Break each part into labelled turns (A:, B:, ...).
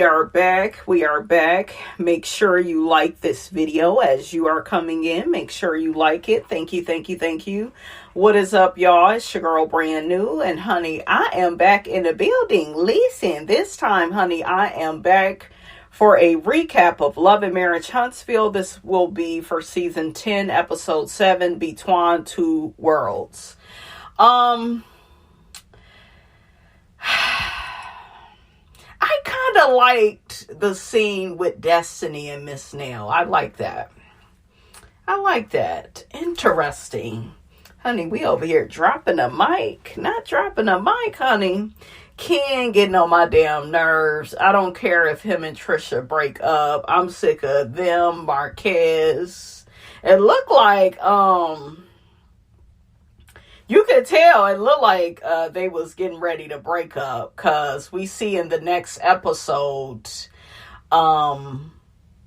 A: We are back. We are back. Make sure you like this video as you are coming in. Make sure you like it. Thank you, thank you, thank you. What is up, y'all? It's your girl, Brand New. And honey, I am back in the building. Listen, this time, honey, I am back for a recap of Love and Marriage Huntsville. This will be for season 10, episode 7, Between Two Worlds. I kind of liked the scene with Destiny and Miss Nell. I like that. Interesting. Honey, we over here dropping a mic. Not dropping a mic, honey. Ken getting on my damn nerves. I don't care if him and Trisha break up. I'm sick of them, Marquez. It looked like, you could tell it looked like they was getting ready to break up, because we see in the next episode,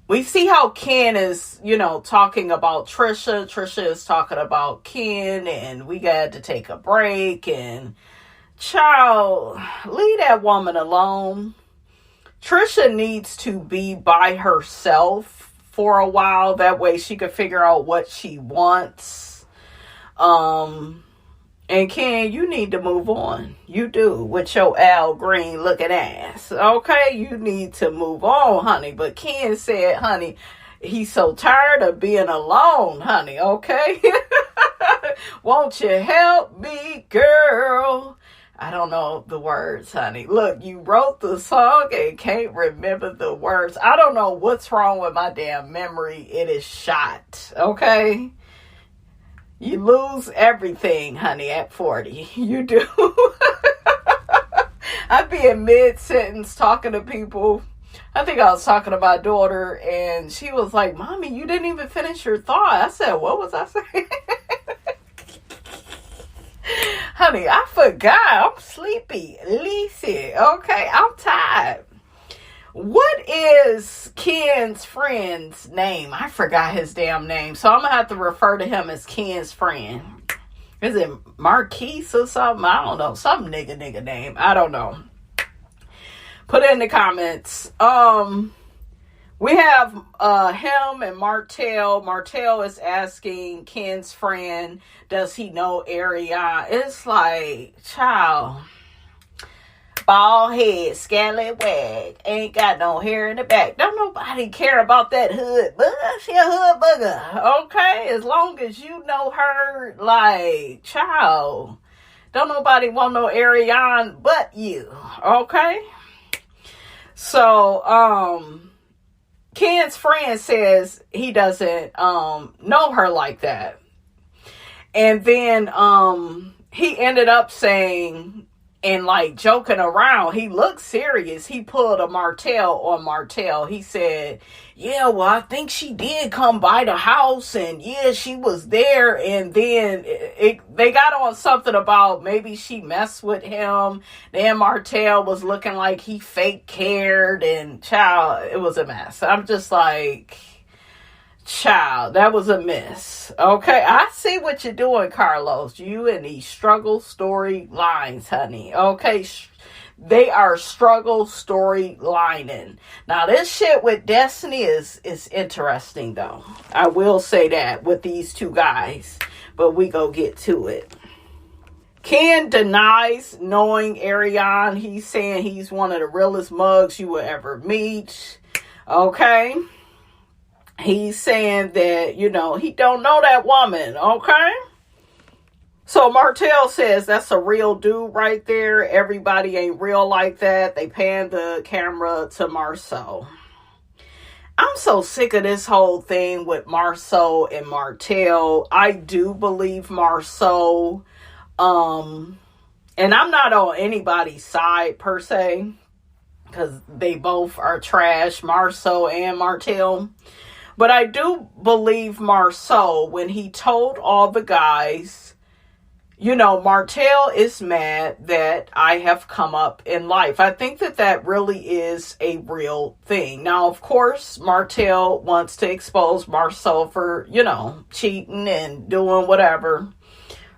A: we see how Ken is, talking about Trisha. Trisha is talking about Ken, and we got to take a break. And child, leave that woman alone. Trisha needs to be by herself for a while. That way she can figure out what she wants. And Ken, you need to move on. You do, with your Al Green looking ass. Okay? You need to move on, honey. But Ken said, honey, he's so tired of being alone, honey. Okay? Won't you help me, girl? I don't know the words, honey. Look, you wrote the song and can't remember the words. I don't know what's wrong with my damn memory. It is shot. Okay? You lose everything, honey, at 40. You do. I'd be in mid-sentence talking to people. I think I was talking to my daughter, and she was like, Mommy, you didn't even finish your thought. I said, what was I saying? Honey, I forgot. I'm sleepy. Listen, okay? I'm tired. What is Ken's friend's name? I forgot his damn name. So I'm going to have to refer to him as Ken's friend. Is it Marquise or something? I don't know. Some nigga name. I don't know. Put it in the comments. We have him and Martell. Martell is asking Ken's friend, does he know Ariana? It's like, child. Bald head, scallop wag, ain't got no hair in the back. Don't nobody care about that hood booger. She a hood booger, okay? As long as you know her, like, child. Don't nobody want no Ariana but you, okay? So, Ken's friend says he doesn't know her like that. And then he ended up saying, and like joking around, he looked serious. He pulled a Martell on Martell. He said, yeah, well, I think she did come by the house, and yeah, she was there. And then they got on something about maybe she messed with him. Then Martell was looking like he fake cared, and child, it was a mess. I'm just like, child, that was a miss. Okay, I see what you're doing, Carlos. You and these struggle story lines, honey. Okay, they are struggle story lining. Now, this shit with Destiny is interesting, though. I will say that with these two guys, but we go get to it. Ken denies knowing Ariana. He's saying he's one of the realest mugs you will ever meet. Okay. He's saying that, he don't know that woman, okay? So Martell says that's a real dude right there. Everybody ain't real like that. They pan the camera to Marceau. I'm so sick of this whole thing with Marceau and Martell. I do believe Marceau, and I'm not on anybody's side per se, because they both are trash, Marceau and Martell. But I do believe Marceau when he told all the guys, Martell is mad that I have come up in life. I think that really is a real thing. Now, of course, Martell wants to expose Marceau for, cheating and doing whatever.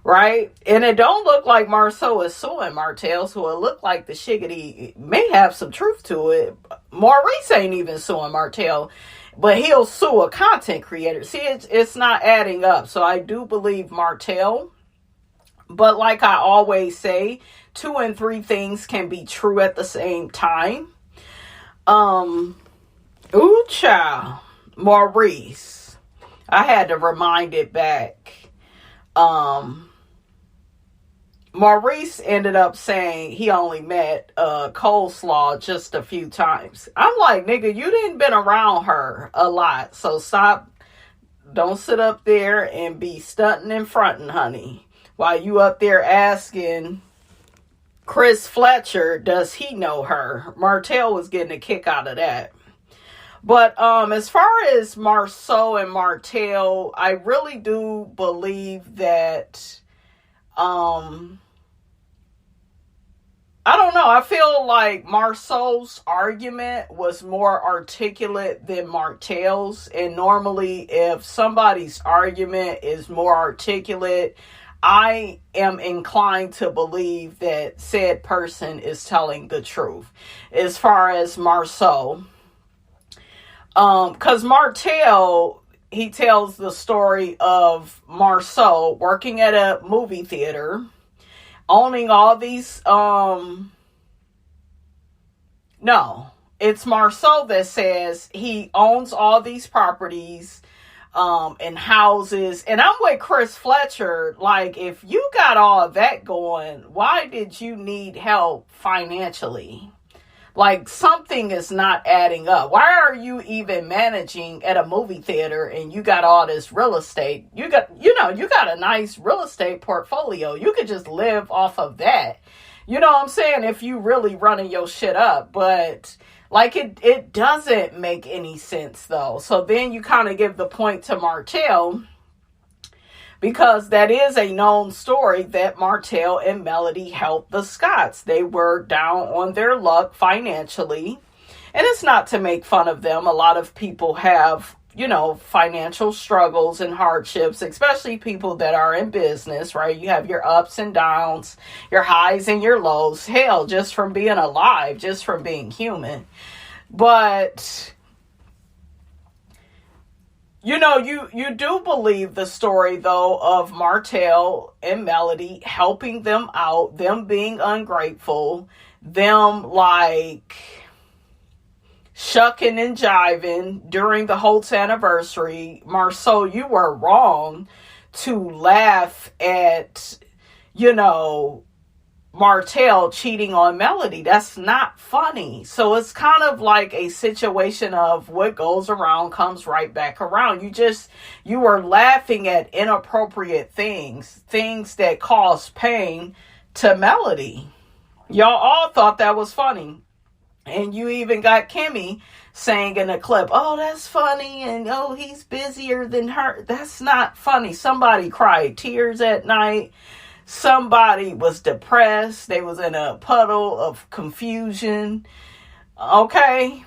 A: right? And it don't look like Marceau is suing Martell, so it look like the shiggity may have some truth to it. Maurice ain't even suing Martell, but he'll sue a content creator. See, it's not adding up. So I do believe Martell, but like I always say, 2 and 3 things can be true at the same time. Ooh, child, Maurice. I had to rewind it back. Maurice ended up saying he only met Coleslaw just a few times. I'm like, nigga, you didn't been around her a lot. So stop. Don't sit up there and be stunting and fronting, honey. While you up there asking Chris Fletcher, does he know her? Martell was getting a kick out of that. But as far as Marceau and Martell, I really do believe that I don't know. I feel like Marceau's argument was more articulate than Martell's. And normally if somebody's argument is more articulate, I am inclined to believe that said person is telling the truth. As far as Marceau, because Martell, he tells the story of Marceau working at a movie theater, owning all these, no, it's Marceau that says he owns all these properties, and houses. And I'm with Chris Fletcher. Like, if you got all of that going, why did you need help financially? Like, something is not adding up. Why are you even managing at a movie theater and you got all this real estate? You got a nice real estate portfolio. You could just live off of that. You know what I'm saying? If you really running your shit up. But like, it doesn't make any sense though. So then you kind of give the point to Martell, because that is a known story that Martell and Melody helped the Scotts. They were down on their luck financially. And it's not to make fun of them. A lot of people have, financial struggles and hardships, especially people that are in business, right? You have your ups and downs, your highs and your lows. Hell, just from being alive, just from being human. But you do believe the story, though, of Martell and Melody helping them out, them being ungrateful, them, like, shucking and jiving during the Holt's anniversary. Marceau, you were wrong to laugh at, Martell cheating on Melody. That's not funny. So it's kind of like a situation of what goes around comes right back around. You were laughing at inappropriate things that cause pain to Melody. Y'all all thought that was funny. And you even got Kimmy saying in a clip, oh, that's funny. And oh, he's busier than her. That's not funny. Somebody cried tears at night. Somebody was depressed. They was in a puddle of confusion. Okay.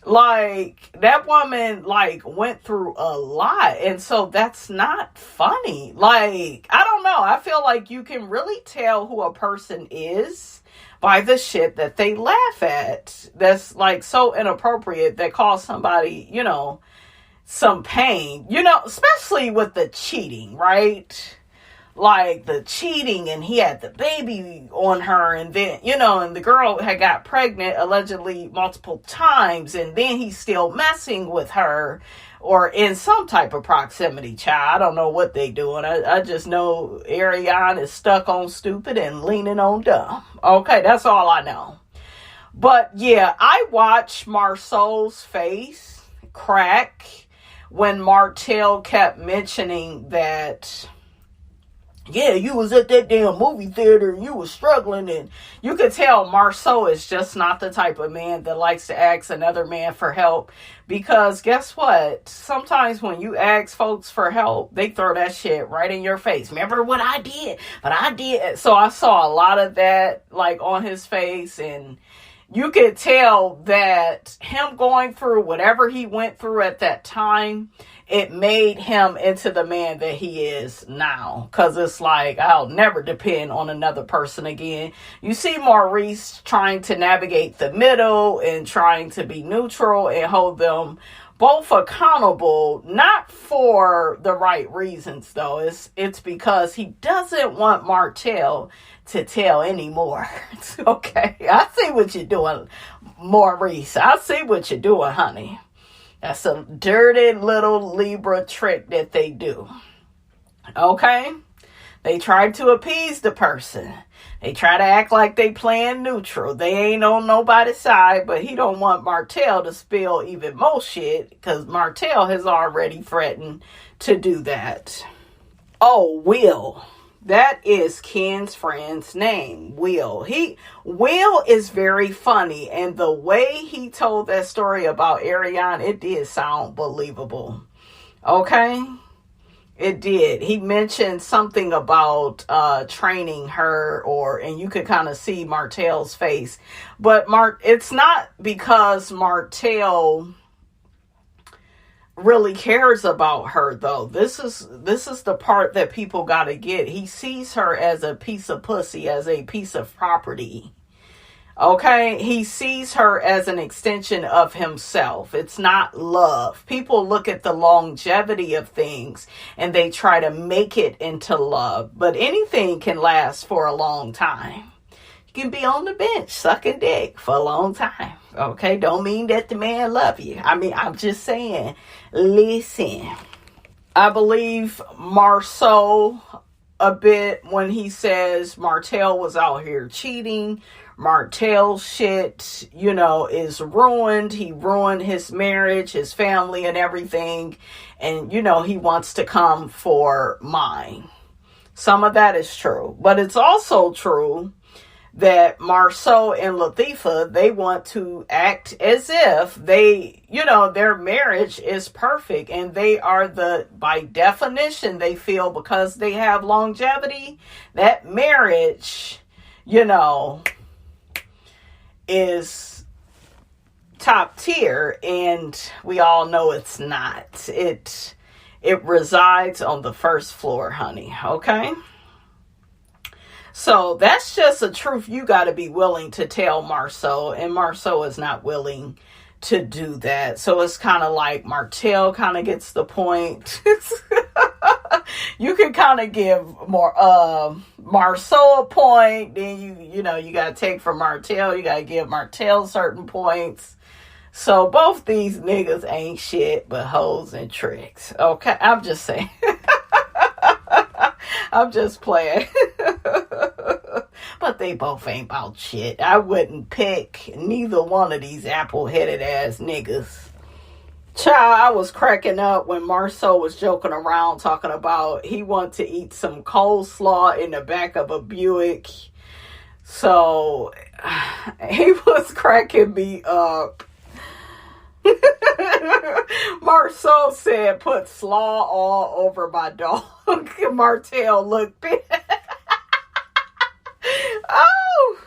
A: Like, that woman, went through a lot. And so that's not funny. Like, I don't know. I feel like you can really tell who a person is by the shit that they laugh at. That's, so inappropriate that cause somebody, some pain. Especially with the cheating, right? Like the cheating, and he had the baby on her, and then, and the girl had got pregnant allegedly multiple times, and then he's still messing with her or in some type of proximity, child. I don't know what they doing. I just know Ariane is stuck on stupid and leaning on dumb. Okay, that's all I know. But yeah, I watched Marceau's face crack when Martell kept mentioning that, yeah, you was at that damn movie theater and you was struggling, and you could tell Marceau is just not the type of man that likes to ask another man for help, because guess what? Sometimes when you ask folks for help, they throw that shit right in your face. Remember what I did? But I did. So I saw a lot of that on his face, and you could tell that him going through whatever he went through at that time, it made him into the man that he is now. Because it's like, I'll never depend on another person again. You see Maurice trying to navigate the middle and trying to be neutral and hold them both accountable, not for the right reasons, though. It's because he doesn't want Martell to tell anymore. Okay, I see what you're doing, Maurice. I see what you're doing, honey. That's a dirty little Libra trick that they do. Okay? They try to appease the person. They try to act like they playing neutral. They ain't on nobody's side, but he don't want Martell to spill even more shit because Martell has already threatened to do that. Oh, Will. That is Ken's friend's name, Will. Will is very funny, and the way he told that story about Ariane, it did sound believable. Okay? It did. He mentioned something about training her, and you could kind of see Martell's face. But it's not because Martell really cares about her, though. This is the part that people got to get. He sees her as a piece of pussy, as a piece of property. Okay? He sees her as an extension of himself. It's not love. People look at the longevity of things and they try to make it into love. But anything can last for a long time. You can be on the bench sucking dick for a long time. Okay? Don't mean that the man love you. I mean, I'm just saying, listen. I believe Marceau a bit when he says Martell was out here cheating. Martell's shit, is ruined. He ruined his marriage, his family, and everything. And, he wants to come for mine. Some of that is true. But it's also true that Marceau and Latifah, they want to act as if their marriage is perfect. And they are by definition, they feel because they have longevity, that marriage, is top tier, and we all know it's not. It resides on the first floor, honey. Okay? So that's just a truth you got to be willing to tell Marceau, and Marceau is not willing to do that. So it's kind of like Martell kind of gets the point. You can kind of give Marceau a point, then you got to take from Martell, you got to give Martell certain points. So both these niggas ain't shit but hoes and tricks. Okay, I'm just saying. I'm just playing. But they both ain't about shit. I wouldn't pick neither one of these apple-headed ass niggas. Child, I was cracking up when Marceau was joking around talking about he wanted to eat some coleslaw in the back of a Buick. So he was cracking me up. Marceau said, put slaw all over my dog. Martell looked big. Oh!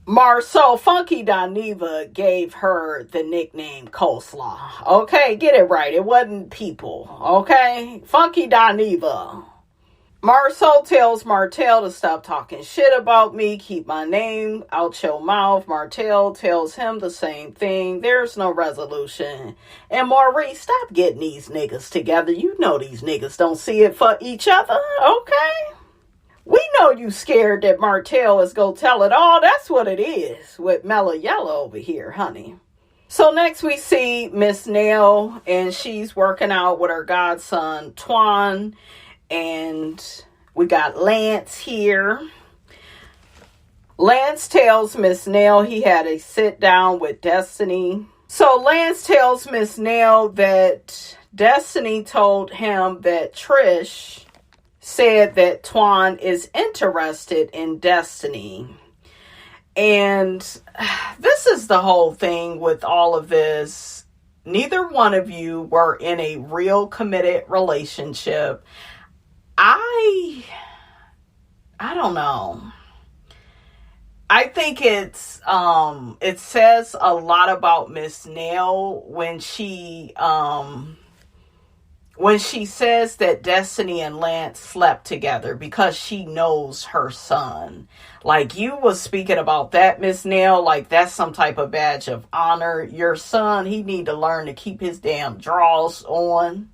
A: Marceau, Funky Dineva gave her the nickname Coleslaw. Okay, get it right. It wasn't people. Okay? Funky Dineva. Marceau tells Martell to stop talking shit about me, keep my name out your mouth. Martell tells him the same thing. There's no resolution. And Maurice, stop getting these niggas together. You know these niggas don't see it for each other. Okay? We know you scared that Martell is going to tell it all. That's what it is with Mellow Yellow over here, honey. So next we see Miss Nell, and she's working out with her godson, Twan. And we got Lance here. Lance tells Miss Nell he had a sit down with Destiny. So Lance tells Miss Nell that Destiny told him that Trish said that Twan is interested in Destiny. And this is the whole thing with all of this. Neither one of you were in a real committed relationship. I don't know. I think it says a lot about Miss Nell when she says that Destiny and Lance slept together, because she knows her son. Like, you was speaking about that, Miss Nell, like that's some type of badge of honor. Your son, he need to learn to keep his damn drawers on.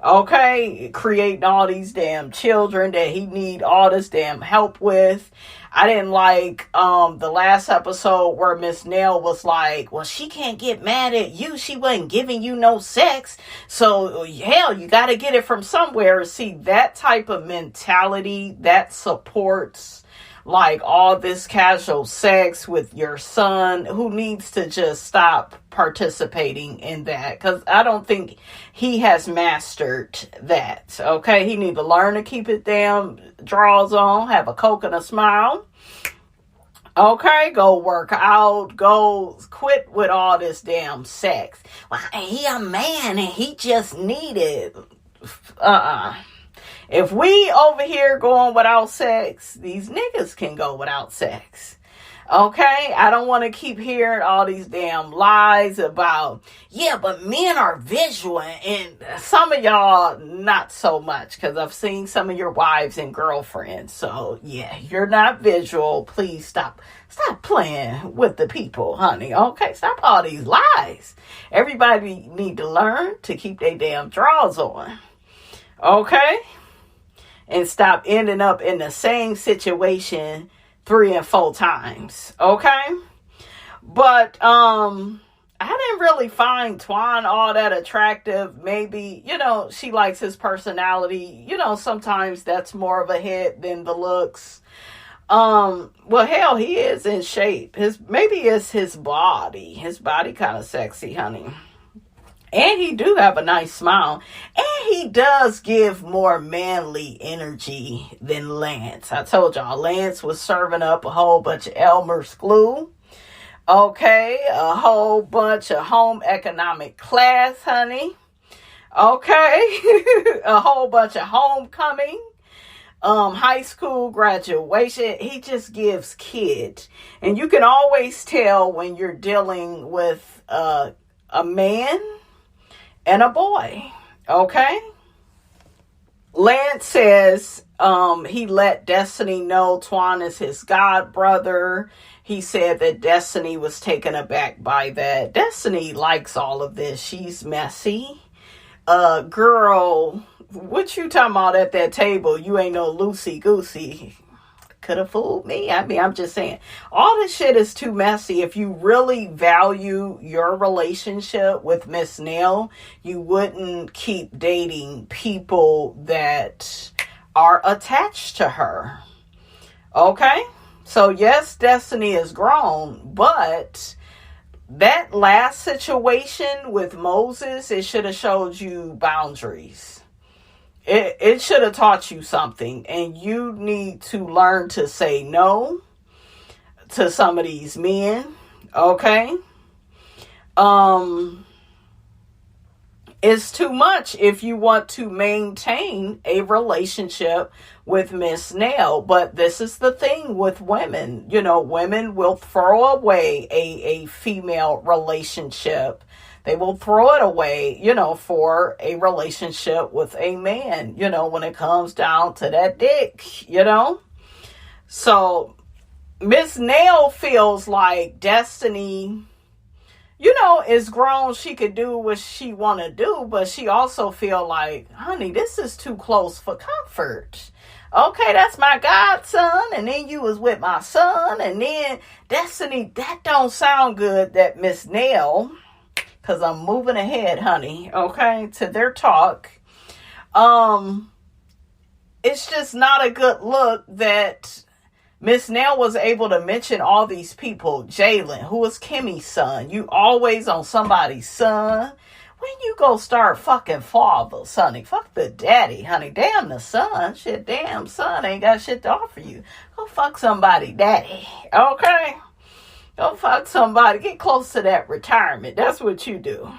A: Okay, creating all these damn children that he need all this damn help with. I didn't like the last episode where Miss Nell was like, well, she can't get mad at you, she wasn't giving you no sex, so hell, you got to get it from somewhere. See, that type of mentality that supports like all this casual sex with your son, who needs to just stop participating in that, because I don't think he has mastered that. Okay, he need to learn to keep his damn drawers on, have a Coke and a smile. Okay, go work out, go quit with all this damn sex. Well, he a man and he just needed If we over here going without sex, these niggas can go without sex. Okay? I don't want to keep hearing all these damn lies about, yeah, but men are visual, and some of y'all not so much, because I've seen some of your wives and girlfriends. So, yeah, you're not visual. Please stop playing with the people, honey. Okay? Stop all these lies. Everybody need to learn to keep their damn drawers on. Okay? And stop ending up in the same situation 3 and 4 times. Okay? But I didn't really find Twan all that attractive. Maybe, she likes his personality. Sometimes that's more of a hit than the looks. Well, hell, he is in shape. Maybe it's his body. His body kind of sexy, honey. And he do have a nice smile. And he does give more manly energy than Lance. I told y'all, Lance was serving up a whole bunch of Elmer's glue. Okay, a whole bunch of home economic class, honey. Okay, a whole bunch of homecoming, high school graduation. He just gives kid. And you can always tell when you're dealing with a man and a boy. Okay? Lance says he let Destiny know Twan is his god brother. He said that Destiny was taken aback by that. Destiny likes all of this. She's messy. Girl, what you talking about at that table? You ain't no loosey-goosey. Could have fooled me. I mean, I'm just saying, all this shit is too messy. If you really value your relationship with Miss Nell, you wouldn't keep dating people that are attached to her. Okay? So yes, Destiny is grown, but that last situation with Moses, it should have showed you boundaries. It should have taught you something, and you need to learn to say no to some of these men. Okay? It's too much if you want to maintain a relationship with Miss Nell. But this is the thing with women. Women will throw away a female relationship. They will throw it away, for a relationship with a man, when it comes down to that dick, So, Miss Nell feels like Destiny, is grown. She could do what she want to do, but she also feel like, honey, this is too close for comfort. Okay, that's my godson, and then you was with my son, and then Destiny, that don't sound good, that Miss Nell, because I'm moving ahead, honey, okay, to their talk. It's just not a good look that Miss Nell was able to mention all these people. Jalen, who is Kimmy's son. You always on somebody's son. When you go start fucking fathers, honey, fuck the daddy, honey. Damn the son. Shit, damn son ain't got shit to offer you. Go fuck somebody daddy, okay? Go fuck somebody. Get close to that retirement. That's what you do.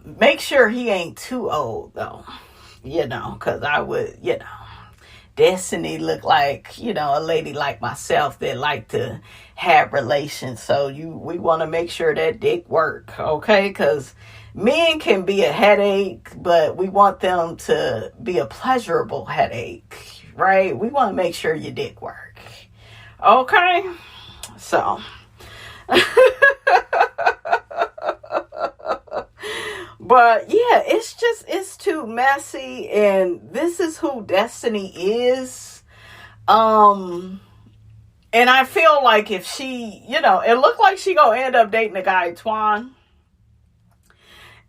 A: Make sure he ain't too old, though. Because I would, Destiny look like, a lady like myself that like to have relations. So we want to make sure that dick work, okay? Because men can be a headache, but we want them to be a pleasurable headache, right? We want to make sure your dick work, okay? So... But yeah, it's too messy, and this is who Destiny is. And I feel like if she, it looked like she gonna end up dating the guy Twan.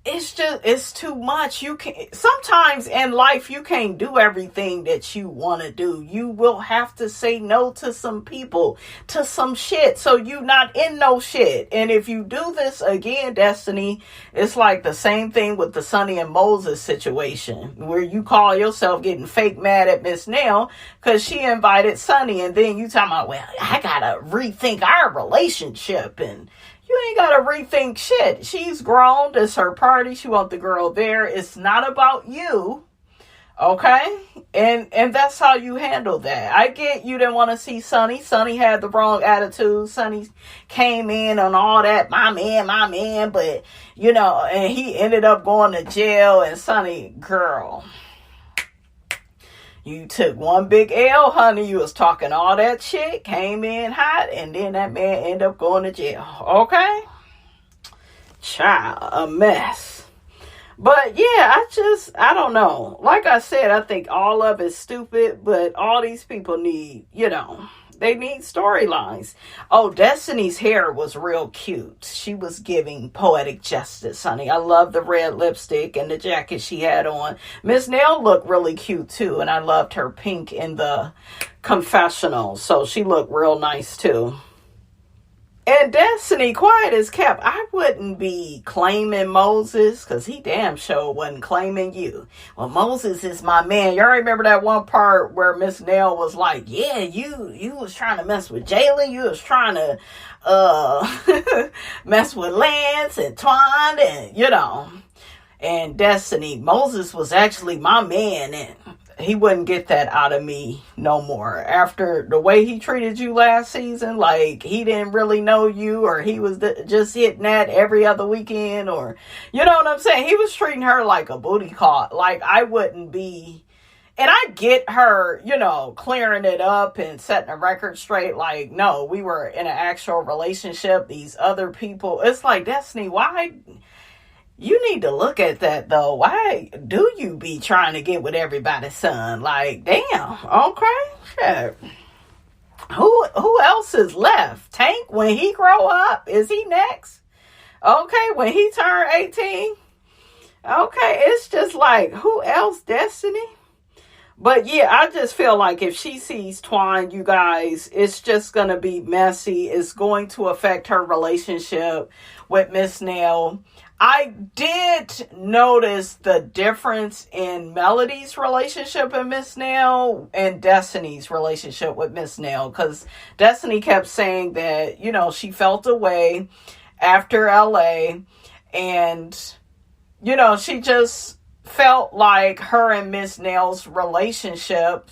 A: It's too much. Sometimes in life, you can't do everything that you want to do. You will have to say no to some people, to some shit. So you not in no shit. And if you do this again, Destiny, it's like the same thing with the Sonny and Moses situation, where you call yourself getting fake mad at Miss Nell because she invited Sonny. And then you talking about, well, I got to rethink our relationship. And you ain't got to rethink shit. She's grown. It's her party. She wants the girl there. It's not about you. Okay? And that's how you handle that. I get you didn't want to see Sonny. Sonny had the wrong attitude. Sonny came in on all that, my man. But, and he ended up going to jail. And Sonny, girl... You took one big L, honey. You was talking all that shit, came in hot, and then that man ended up going to jail. Okay? Child, a mess. But yeah, I don't know. Like I said, I think all of it's stupid, but all these people need, they need storylines. Oh, Destiny's hair was real cute. She was giving poetic justice, honey. I love the red lipstick and the jacket she had on. Miss Nell looked really cute too, and I loved her pink in the confessional. So she looked real nice too. And Destiny, quiet as kept. I wouldn't be claiming Moses because he damn sure wasn't claiming you. Well, Moses is my man. Y'all remember that one part where Miss Nell was like, yeah, you was trying to mess with Jalen. You was trying to mess with Lance and Twan and, and Destiny. Moses was actually my man, and he wouldn't get that out of me no more. After the way he treated you last season, like he didn't really know you, or he was just hitting that every other weekend, or, you know what I'm saying? He was treating her like a booty call. Like, I wouldn't be, and I get her, clearing it up and setting a record straight. Like, no, we were in an actual relationship. These other people, it's like, Destiny, why... You need to look at that, though. Why do you be trying to get with everybody's son? Like, damn. Okay. Shit. Who else is left? Tank, when he grow up, is he next? Okay, when he turn 18? Okay, it's just like, who else, Destiny? But yeah, I just feel like if she sees Twan, you guys, it's just going to be messy. It's going to affect her relationship with Miss Nell. I did notice the difference in Melody's relationship with Miss Nell and Destiny's relationship with Miss Nell. Because Destiny kept saying that, she felt away after LA. And, she just felt like her and Miss Nell's relationship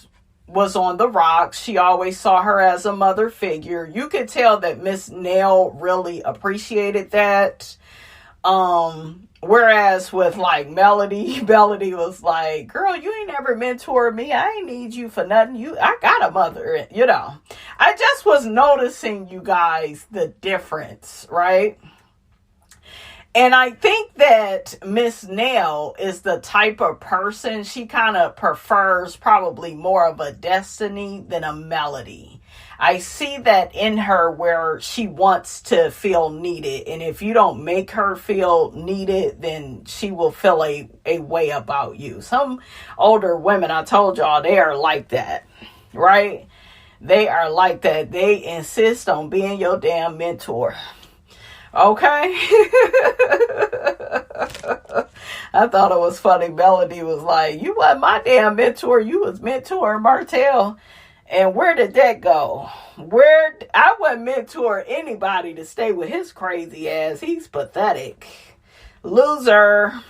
A: was on the rocks. She always saw her as a mother figure. You could tell that Miss Nell really appreciated that. Whereas with like Melody was like, girl, you ain't never mentored me. I ain't need you for nothing. I got a mother, I just was noticing, you guys, the difference, right? And I think that Miss Nell is the type of person, she kind of prefers probably more of a Destiny than a Melody. I see that in her where she wants to feel needed. And if you don't make her feel needed, then she will feel a way about you. Some older women, I told y'all, they are like that, right? They are like that. They insist on being your damn mentor. Okay? I thought it was funny. Melody was like, you wasn't my damn mentor. You was mentoring Martell. And where did that go? I wouldn't mentor anybody to stay with his crazy ass. He's pathetic. Loser.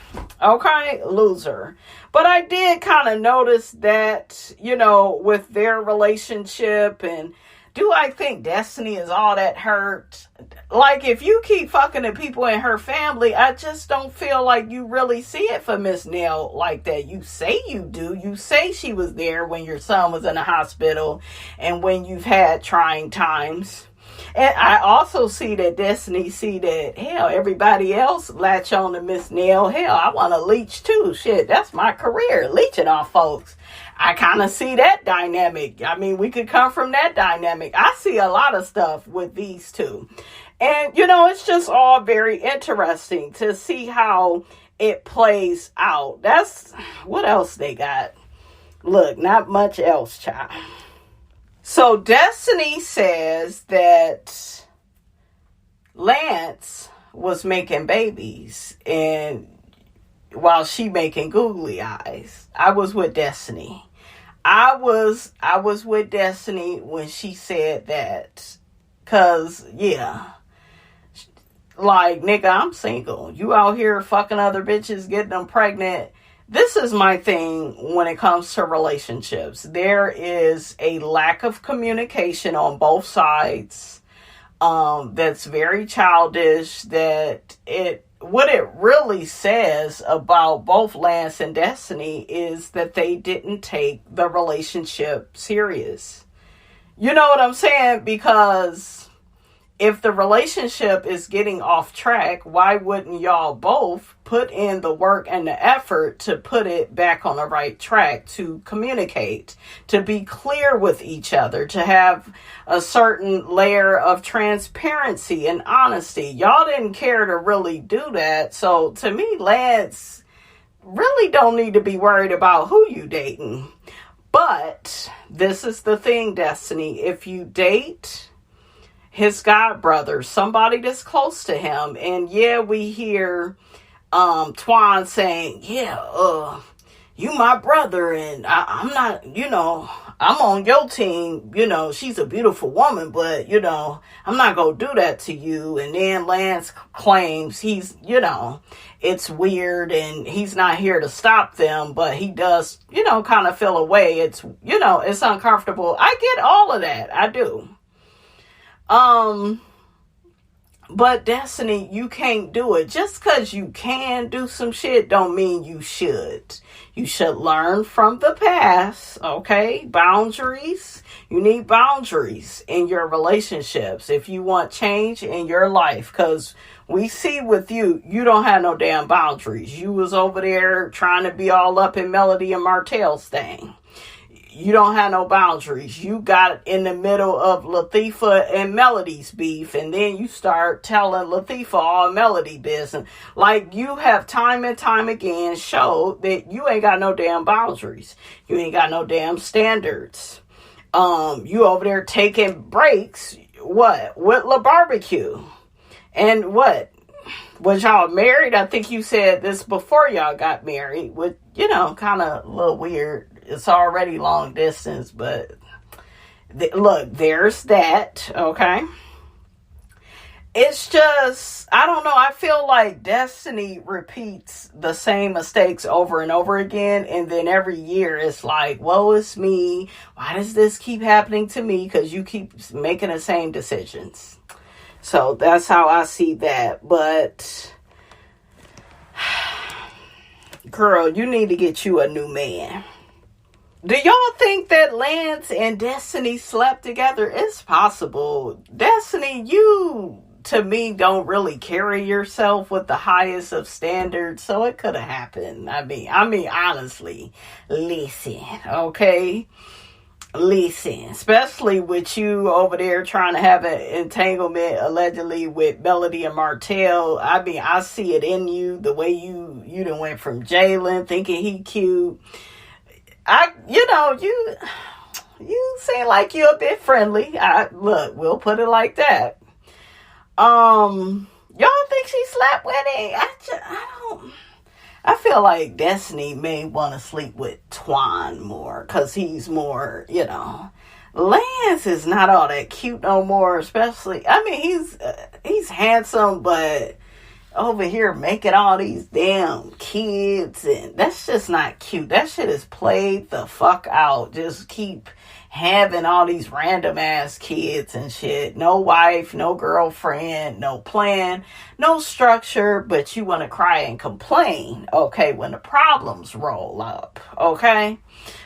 A: Okay, loser. But I did kind of notice that, with their relationship, and do I think Destiny is all that hurt? Like, if you keep fucking the people in her family, I just don't feel like you really see it for Miss Nell like that. You say you do. You say she was there when your son was in the hospital and when you've had trying times. And I also see that Destiny see that, hell, everybody else latch on to Miss Nell. Hell, I want to leech too. Shit, that's my career, leeching off folks. I kind of see that dynamic. I mean, we could come from that dynamic. I see a lot of stuff with these two. And, it's just all very interesting to see how it plays out. That's, what else they got? Look, not much else, child. So Destiny says that Lance was making babies and while she making googly eyes. I was with Destiny. I was with Destiny when she said that. Cause yeah. Like, nigga, I'm single. You out here fucking other bitches, getting them pregnant. This is my thing when it comes to relationships. There is a lack of communication on both sides. That's very childish. What it really says about both Lance and Destiny is that they didn't take the relationship serious. You know what I'm saying? Because if the relationship is getting off track, why wouldn't y'all both put in the work and the effort to put it back on the right track, to communicate, to be clear with each other, to have a certain layer of transparency and honesty? Y'all didn't care to really do that. So to me, Lance really don't need to be worried about who you dating. But this is the thing, Destiny. If you date his god brother, somebody that's close to him, and yeah, we hear Twan saying, yeah, you my brother, and I'm not, I'm on your team, she's a beautiful woman, but, I'm not going to do that to you. And then Lance claims he's, it's weird and he's not here to stop them, but he does, kind of feel a way. It's, it's uncomfortable. I get all of that. I do. But Destiny, you can't do it. Just because you can do some shit don't mean you should. You should learn from the past, okay? Boundaries. You need boundaries in your relationships if you want change in your life. Because we see with you, you don't have no damn boundaries. You was over there trying to be all up in Melody and Martell's thing. You don't have no boundaries. You got in the middle of Latifah and Melody's beef, and then you start telling Latifah all Melody business. Like, you have time and time again showed that you ain't got no damn boundaries. You ain't got no damn standards. You over there taking breaks, what? With La Barbecue. And what? Was y'all married? I think you said this before y'all got married. With, kind of a little weird. It's already long distance, but look, there's that, okay? It's just, I don't know, I feel like Destiny repeats the same mistakes over and over again, and then every year it's like, woe is me, why does this keep happening to me? Because you keep making the same decisions. So that's how I see that, but girl, you need to get you a new man. Do y'all think that Lance and Destiny slept together? It's possible. Destiny, you, to me, don't really carry yourself with the highest of standards, so it could have happened. I mean, honestly, listen, okay? Listen, especially with you over there trying to have an entanglement, allegedly, with Melody and Martell. I mean, I see it in you, the way you done went from Jalen, thinking he cute. You seem like you're a bit friendly. Look, we'll put it like that. Y'all think she slept with him? I feel like Destiny may want to sleep with Twan more, because he's more, Lance is not all that cute no more, especially, I mean, he's handsome, but over here making all these damn kids, and that's just not cute. That shit is played the fuck out. Just keep having all these random ass kids and shit. No wife, no girlfriend, no plan, no structure, but you want to cry and complain, okay, when the problems roll up, okay?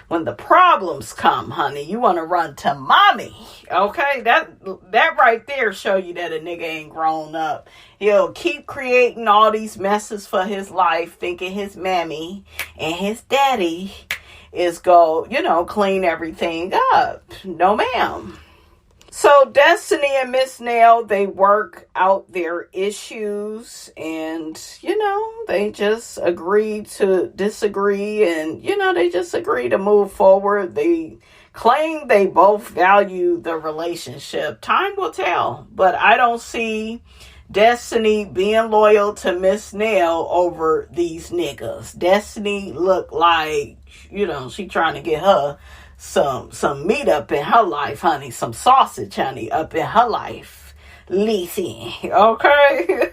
A: When the problems come, honey, you want to run to mommy, okay? That right there show you that a nigga ain't grown up. He'll keep creating all these messes for his life, thinking his mammy and his daddy is go, clean everything up. No, ma'am. So Destiny and Miss Nell, they work out their issues, and, they just agree to disagree, and, they just agree to move forward. They claim they both value the relationship. Time will tell, but I don't see Destiny being loyal to Miss Nell over these niggas. Destiny look like, she trying to get her some meat up in her life, honey. Some sausage, honey, up in her life. Listen, okay?